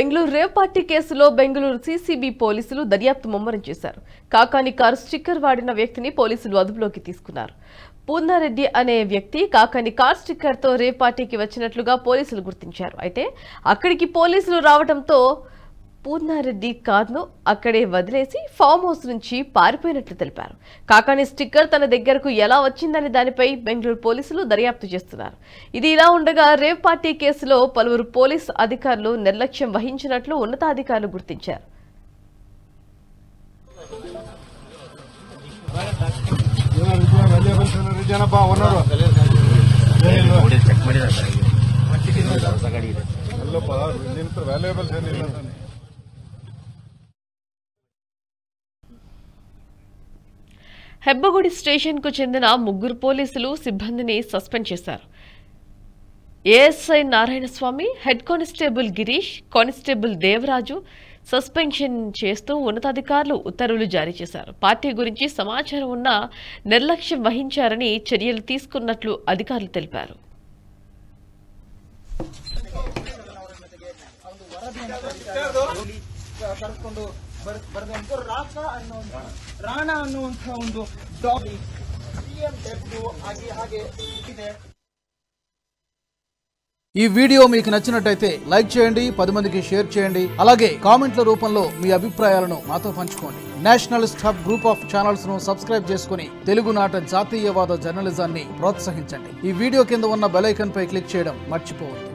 Bengaluru rave party కేసులో Bengaluru CCB పోలీసులు దర్యాప్తు ముమ్మరం చేశారు. కాకాని కారు స్టిక్కర్ వాడిన వ్యక్తిని పోలీసులు అదుపులోకి తీసుకున్నారు. పూర్ణారెడ్డి అనే వ్యక్తి కాకాని కార్ స్టిక్కర్ తో రేవ్ పార్టీకి వచ్చినట్లుగా పోలీసులు గుర్తించారు. అయితే అక్కడికి పోలీసులు రావడంతో పూర్ణారెడ్డి కారును అక్కడే వదిలేసి ఫామ్ హౌస్ నుంచి పారిపోయినట్లు తెలిపారు. కాకాని స్టిక్కర్ తన దగ్గరకు ఎలా వచ్చిందనే దానిపై బెంగళూరు పోలీసులు దర్యాప్తు చేస్తున్నారు. ఇది ఇలా ఉండగా రేవ్ పార్టీ కేసులో పలువురు పోలీసు అధికారులు నిర్లక్ష్యం వహించినట్లు ఉన్నతాధికారులు గుర్తించారు. హెబ్బగుడి స్టేషన్ కు చెందిన 3 పోలీసులు సిబ్బందిని సస్పెండ్ చేశారు. ASI Narayanaswamy, head constable Girish, constable Devaraju suspension చేస్తూ ఉన్నతాధికారులు ఉత్తర్వులు జారీ చేశారు. పార్టీ గురించి సమాచారం ఉన్నా నిర్లక్ష్యం వహించారని చర్యలు తీసుకున్నట్లు అధికారులు తెలిపారు. ఈ వీడియో మీకు నచ్చినట్టయితే లైక్ చేయండి, 10 మందికి షేర్ చేయండి. అలాగే కామెంట్ల రూపంలో మీ అభిప్రాయాలను మాతో పంచుకోండి. Nationalist hub group of channels ను సబ్స్క్రైబ్ చేసుకుని తెలుగునాట జాతీయవాద జర్నలిజాన్ని ప్రోత్సహించండి. ఈ వీడియో కింద ఉన్న బెల్ ఐకాన్ పై క్లిక్ చేయడం మర్చిపోవద్దు.